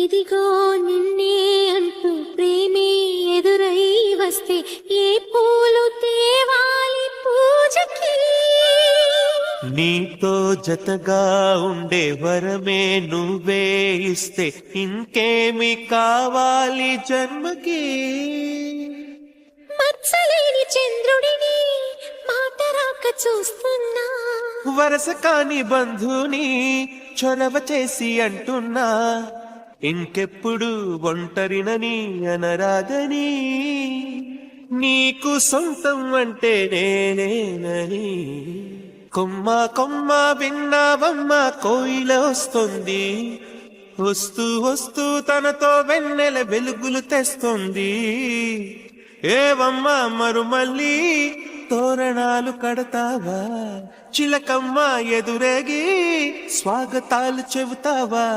ఇదిగో నిన్నే అంటూ ప్రేమే ఎదురై వస్తే ఏ పూలు తేవాలి పూజకి. నీతో జతగా ఉండే వరమే నువ్వే ఇస్తే ఇంకేమి కావాలి జన్మకి. మచ్చలేని చంద్రుడిని మాట రాక చూస్తున్నా, వరస కాని బంధుని చొరవ చేసి అంటున్నా, ఇంకెప్పుడు ఒంటరినని అనరాదని, నీకు సొంతం అంటే నేనేనని. కొమ్మ కొమ్మ విన్నావమ్మ కోయిల వస్తుంది, వస్తూ వస్తూ తనతో వెన్నెల వెలుగులు తెస్తుంది. ఏవమ్మ మరుమల్లి తోరణాలు కడతావా, చిలకమ్మ ఎదురేగి స్వాగతాలు చెబుతావా.